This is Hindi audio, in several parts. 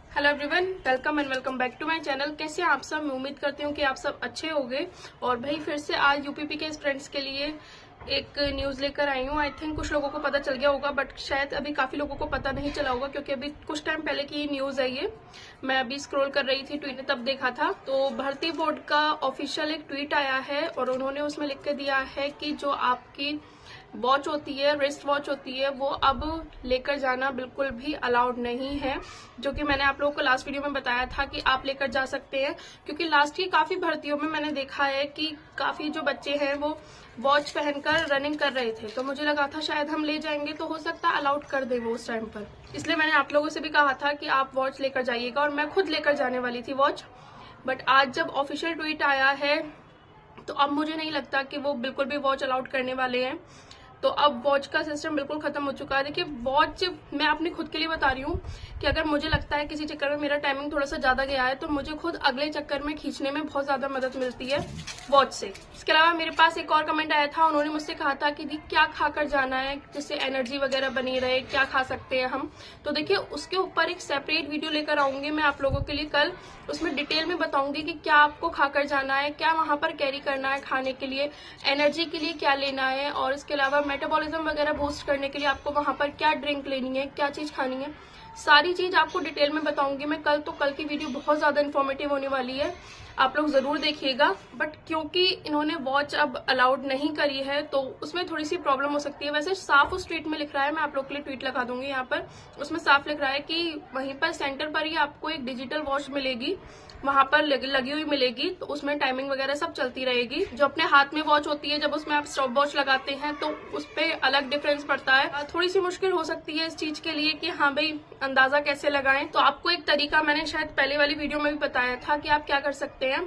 Hello everyone, welcome and welcome back to my channel. कैसे हैं आप सब? मैं उम्मीद करती हूँ कि आप सब अच्छे होंगे। और भाई फिर से आज यूपीपी के स्टूडेंट्स के लिए एक न्यूज़ लेकर आई हूँ। आई थिंक कुछ लोगों को पता चल गया होगा, बट शायद अभी काफ़ी लोगों को पता नहीं चला होगा, क्योंकि अभी कुछ टाइम पहले की न्यूज़ है ये। मैं अभी स्क्रॉल कर रही थी ट्वीट, तब देखा था। तो भर्ती बोर्ड का ऑफिशियल एक ट्वीट आया है और उन्होंने उसमें लिख के दिया है कि जो आपकी वॉच होती है, रिस्ट वॉच होती है, वो अब लेकर जाना बिल्कुल भी अलाउड नहीं है। जो कि मैंने आप लोगों को लास्ट वीडियो में बताया था कि आप लेकर जा सकते हैं, क्योंकि लास्ट की काफी भर्तियों में मैंने देखा है कि काफी जो बच्चे हैं वो वॉच पहनकर रनिंग कर रहे थे। तो मुझे लगा था शायद हम ले जाएंगे तो हो सकता है अलाउड कर दे वो उस टाइम पर। इसलिए मैंने आप लोगों से भी कहा था कि आप वॉच लेकर जाइएगा, और मैं खुद लेकर जाने वाली थी वॉच। बट आज जब ऑफिशियल ट्वीट आया है तो अब मुझे नहीं लगता कि वो बिल्कुल भी वॉच अलाउड करने वाले हैं। तो अब वॉच का सिस्टम बिल्कुल खत्म हो चुका है। देखिए, वॉच मैं अपनी खुद के लिए बता रही हूँ कि अगर मुझे लगता है किसी चक्कर में मेरा टाइमिंग थोड़ा सा ज्यादा गया है, तो मुझे खुद अगले चक्कर में खींचने में बहुत ज्यादा मदद मिलती है वॉच से। इसके अलावा मेरे पास एक और कमेंट आया था, उन्होंने मुझसे कहा था कि दी क्या खाकर जाना है जिससे एनर्जी वगैरह बनी रहे, क्या खा सकते हैं हम। तो देखिए, उसके ऊपर एक सेपरेट वीडियो लेकर आऊंगी मैं आप लोगों के लिए कल। उसमें डिटेल में बताऊंगी कि क्या आपको खाकर जाना है, क्या वहां पर कैरी करना है खाने के लिए, एनर्जी के लिए क्या लेना है, और इसके अलावा मेटाबॉलिज्म वगैरह बूस्ट करने के लिए आपको वहां पर क्या ड्रिंक लेनी है, क्या चीज खानी है। सारी चीज आपको डिटेल में बताऊंगी मैं कल। तो कल की वीडियो बहुत ज्यादा इन्फॉर्मेटिव होने वाली है, आप लोग जरूर देखिएगा। बट क्योंकि इन्होंने वॉच अब अलाउड नहीं करी है तो उसमें थोड़ी सी प्रॉब्लम हो सकती है। वैसे साफ उस ट्वीट में लिख रहा है, मैं आप लोग के लिए ट्वीट लगा दूंगी यहाँ पर। उसमें साफ लिख रहा है कि वहीं पर सेंटर पर ही आपको एक डिजिटल वॉच मिलेगी, वहां पर लगी हुई मिलेगी। तो उसमें टाइमिंग वगैरह सब चलती रहेगी। जो अपने हाथ में वॉच होती है, जब उसमें आप स्टॉप वॉच लगाते हैं तो उस पर अलग डिफरेंस पड़ता है। थोड़ी सी मुश्किल हो सकती है इस चीज के लिए कि हाँ भाई अंदाजा कैसे लगाएं। तो आपको एक तरीका मैंने शायद पहले वाली वीडियो में भी बताया था कि आप क्या कर सकते हैं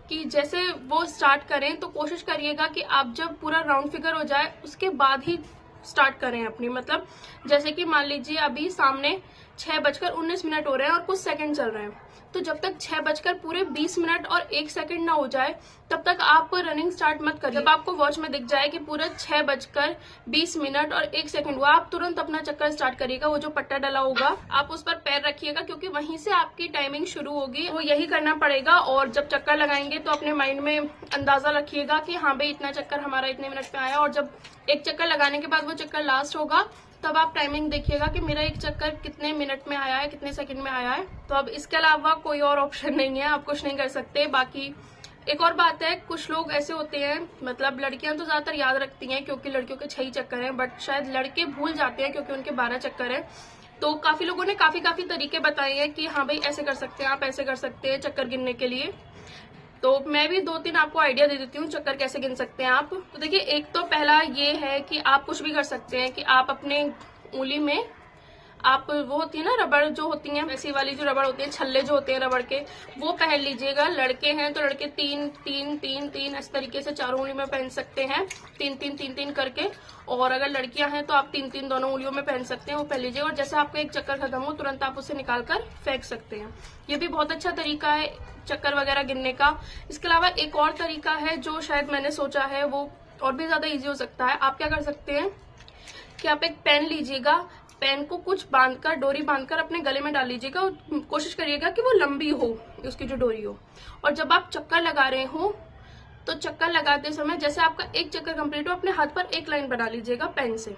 कि जैसे वो स्टार्ट करें तो कोशिश करिएगा कि आप जब पूरा राउंड फिगर हो जाए उसके बाद ही स्टार्ट करें अपनी। मतलब जैसे कि मान लीजिए अभी सामने 6:19 हो रहे हैं और कुछ सेकंड चल रहे हैं, तो जब तक 6:20 और 1 सेकंड ना हो जाए तब तक आप रनिंग स्टार्ट मत करिए। जब आपको वॉच में दिख जाए कि पूरा 6:20 और 1 सेकंड हुआ, आप तुरंत अपना चक्कर स्टार्ट करिएगा। वो जो पट्टा डला होगा आप उस पर पैर रखिएगा, क्योंकि वहीं से आपकी टाइमिंग शुरू होगी। वो यही करना पड़ेगा। और जब चक्कर लगाएंगे तो अपने माइंड में अंदाजा रखिएगा कि हाँ भाई इतना चक्कर हमारा इतने मिनट में आया। और जब एक चक्कर लगाने के बाद वो चक्कर लास्ट होगा तब आप टाइमिंग देखिएगा कि मेरा एक चक्कर कितने मिनट में आया है, कितने सेकंड में आया है। तो अब इसके अलावा कोई और ऑप्शन नहीं है, आप कुछ नहीं कर सकते। बाकी एक और बात है, कुछ लोग ऐसे होते हैं, मतलब लड़कियां तो ज्यादातर याद रखती हैं क्योंकि लड़कियों के 6 ही चक्कर हैं, बट शायद लड़के भूल जाते हैं क्योंकि उनके 12 चक्कर है। तो काफी लोगों ने काफी तरीके बताए हैं कि हाँ भाई ऐसे कर सकते हैं, आप ऐसे कर सकते हैं चक्कर गिनने के लिए। तो मैं भी 2-3 आपको आइडिया दे देती हूँ चक्कर कैसे गिन सकते हैं आप। तो देखिए, एक तो पहला ये है कि आप कुछ भी कर सकते हैं कि आप अपने उंगली में आप वो होती है ना रबड़ जो होती है, वैसी वाली जो रबड़ होती है, छल्ले जो होते हैं रबड़ के, वो पहन लीजिएगा। लड़के हैं तो लड़के 3-3-3-3 इस तरीके से चारों उंगली में पहन सकते हैं, 3-3-3-3 करके। और अगर लड़कियां हैं तो आप 3-3 दोनों उंगलियों में पहन सकते हैं, वो पहन लीजिएगा। और जैसे आपका एक चक्कर खत्म हो तुरंत आप उसे निकाल कर फेंक सकते हैं। ये भी बहुत अच्छा तरीका है चक्कर वगैरह गिनने का। इसके अलावा एक और तरीका है जो शायद मैंने सोचा है वो और भी ज्यादा ईजी हो सकता है। आप क्या कर सकते हैं कि आप एक पेन लीजिएगा, पेन को कुछ बांधकर, डोरी बांधकर अपने गले में डाल लीजिएगा और कोशिश करिएगा कि वो लंबी हो, उसकी जो डोरी हो। और जब आप चक्कर लगा रहे हो तो चक्कर लगाते समय जैसे आपका एक चक्कर कंप्लीट हो, अपने हाथ पर एक लाइन बना लीजिएगा पेन से।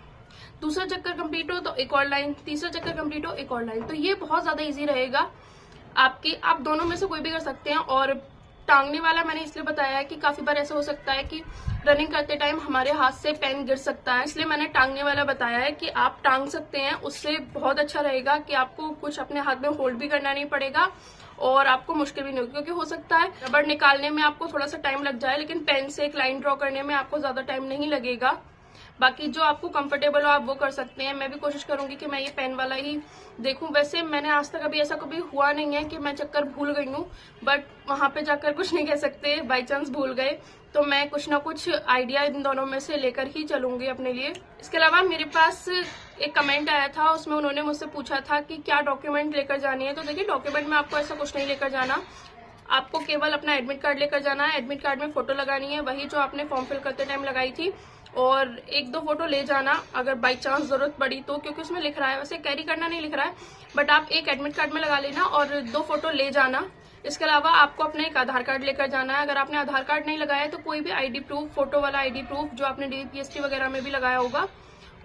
दूसरा चक्कर कंप्लीट हो तो एक और लाइन, तीसरा चक्कर कंप्लीट हो एक और लाइन। तो ये बहुत ज्यादा इजी रहेगा आपकी। आप दोनों में से कोई भी कर सकते हैं। और टांगने वाला मैंने इसलिए बताया है कि काफी बार ऐसा हो सकता है कि रनिंग करते टाइम हमारे हाथ से पेन गिर सकता है, इसलिए मैंने टांगने वाला बताया है कि आप टांग सकते हैं। उससे बहुत अच्छा रहेगा कि आपको कुछ अपने हाथ में होल्ड भी करना नहीं पड़ेगा और आपको मुश्किल भी नहीं होगी, क्योंकि हो सकता है रबड़ निकालने में आपको थोड़ा सा टाइम लग जाए, लेकिन पेन से एक लाइन ड्रॉ करने में आपको ज्यादा टाइम नहीं लगेगा। बाकी जो आपको कंफर्टेबल हो आप वो कर सकते हैं। मैं भी कोशिश करूंगी कि मैं ये पेन वाला ही देखूं। वैसे मैंने आज तक अभी ऐसा कभी हुआ नहीं है कि मैं चक्कर भूल गई हूँ, बट वहां पे जाकर कुछ नहीं कह सकते, बाई चांस भूल गए तो मैं कुछ ना कुछ आइडिया इन दोनों में से लेकर ही चलूंगी अपने लिए। इसके अलावा मेरे पास एक कमेंट आया था, उसमें उन्होंने मुझसे पूछा था कि क्या डॉक्यूमेंट लेकर जानी है। तो देखिए, डॉक्यूमेंट में आपको ऐसा कुछ नहीं लेकर जाना, आपको केवल अपना एडमिट कार्ड लेकर जाना है। एडमिट कार्ड में फोटो लगानी है, वही जो आपने फॉर्म फिल करते टाइम लगाई थी। और 1-2 फोटो ले जाना अगर बाई चांस जरूरत पड़ी तो, क्योंकि उसमें लिख रहा है, वैसे कैरी करना नहीं लिख रहा है, बट आप एक एडमिट कार्ड में लगा लेना और 2 फोटो ले जाना। इसके अलावा आपको अपना एक आधार कार्ड लेकर जाना है। अगर आपने आधार कार्ड नहीं लगाया है तो कोई भी आईडी प्रूफ, फोटो वाला आईडी प्रूफ जो आपने DPST वगैरह में भी लगाया होगा,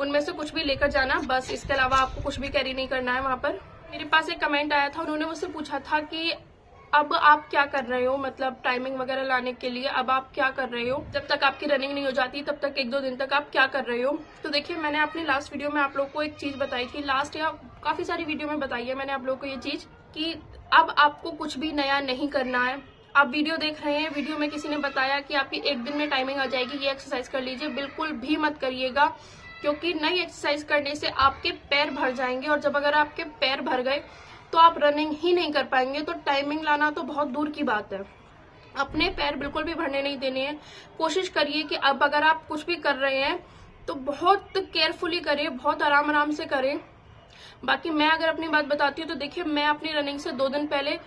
उनमें से कुछ भी लेकर जाना बस। इसके अलावा आपको कुछ भी कैरी नहीं करना है वहां पर। मेरे पास एक कमेंट आया था, उन्होंने मुझसे पूछा था कि अब आप क्या कर रहे हो, मतलब टाइमिंग वगैरह लाने के लिए अब आप क्या कर रहे हो, जब तक आपकी रनिंग नहीं हो जाती तब तक 1-2 दिन तक आप क्या कर रहे हो। तो देखिए, मैंने अपनी लास्ट वीडियो में आप लोग को एक चीज बताई थी, लास्ट या काफी सारी वीडियो में बताई है मैंने आप लोग को ये चीज कि अब आपको कुछ भी नया नहीं करना है। आप वीडियो देख रहे हैं, वीडियो में किसी ने बताया कि आपकी 1 दिन में टाइमिंग आ जाएगी, ये एक्सरसाइज कर लीजिए, बिल्कुल भी मत करिएगा, क्योंकि नई एक्सरसाइज करने से आपके पैर भर जाएंगे और जब अगर आपके पैर भर गए तो आप रनिंग ही नहीं कर पाएंगे। तो टाइमिंग लाना तो बहुत दूर की बात है, अपने पैर बिल्कुल भी भरने नहीं देने हैं। कोशिश करिए कि अब अगर आप कुछ भी कर रहे हैं तो बहुत केयरफुली करें, बहुत आराम आराम से करें। बाकी मैं अगर अपनी बात बताती हूँ तो देखिए, मैं अपनी रनिंग से 2 दिन पहले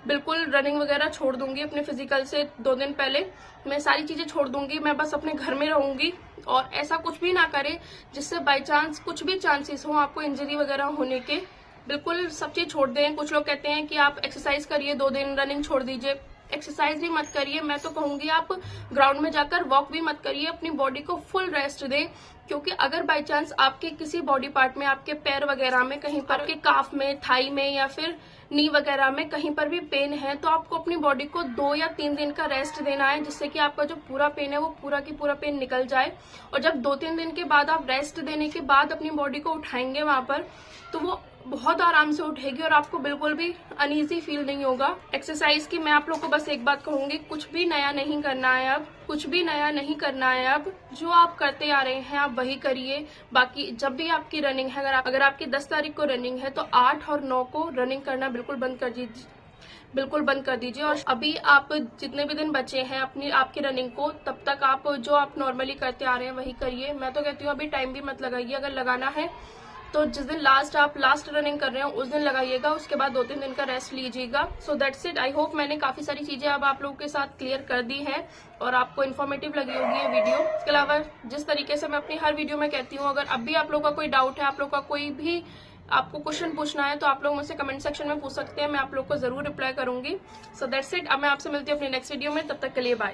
बिल्कुल रनिंग वगैरह छोड़ दूंगी। अपने फिजिकल से 2 दिन पहले मैं सारी चीजें छोड़ दूंगी, मैं बस अपने घर में रहूंगी और ऐसा कुछ भी ना करें जिससे बाई चांस कुछ भी चांसेस हो आपको इंजरी वगैरह होने के। बिल्कुल सब चीज छोड़ दें। कुछ लोग कहते हैं कि आप एक्सरसाइज करिए 2 दिन, रनिंग छोड़ दीजिए। एक्सरसाइज भी मत करिए, मैं तो कहूंगी आप ग्राउंड में जाकर वॉक भी मत करिए, अपनी बॉडी को फुल रेस्ट दें। क्योंकि अगर बाई चांस आपके किसी बॉडी पार्ट में, आपके पैर वगैरह में कहीं पर, आपके काफ में, थाई में या फिर नी वगैरह में कहीं पर भी पेन है तो आपको अपनी बॉडी को 2 या 3 दिन का रेस्ट देना है, जिससे कि आपका जो पूरा पेन है वो पूरा की पूरा पेन निकल जाए। और जब 2-3 दिन के बाद आप रेस्ट देने के बाद अपनी बॉडी को उठाएंगे वहां पर, तो वो बहुत आराम से उठेगी और आपको बिल्कुल भी अनईजी फील नहीं होगा। एक्सरसाइज की मैं आप लोग को बस एक बात कहूंगी, कुछ भी नया नहीं करना है अब, कुछ भी नया नहीं करना है अब। जो आप करते आ रहे हैं आप वही करिए। बाकी जब भी आपकी रनिंग है, अगर आपकी 10 तारीख को रनिंग है तो 8 और 9 को रनिंग करना बिल्कुल बंद कर दीजिए, बिल्कुल बंद कर दीजिए। और अभी आप जितने भी दिन बचे हैं अपनी आपकी रनिंग को, तब तक आप जो आप नॉर्मली करते आ रहे हैं वही करिए। मैं तो कहती हूँ अभी टाइम भी मत लगाइए, अगर लगाना है तो जिस दिन आप लास्ट रनिंग कर रहे हो उस दिन लगाइएगा, उसके बाद 2-3 दिन का रेस्ट लीजिएगा। So that's it. I hope मैंने काफी सारी चीजें अब आप लोगों के साथ क्लियर कर दी है और आपको इन्फॉर्मेटिव लगी होगी ये वीडियो। इसके अलावा जिस तरीके से मैं अपनी हर वीडियो में कहती हूँ, अगर अब भी आप लोगों का कोई डाउट है, आप लोग का कोई भी आपको क्वेश्चन पूछना है तो आप लोग मुझसे कमेंट सेक्शन में पूछ सकते हैं, मैं आप लोग को जरूर रिप्लाई करूंगी। So that's it. अब मैं आपसे मिलती हूँ अपनी नेक्स्ट वीडियो में, तब तक के लिए बाय।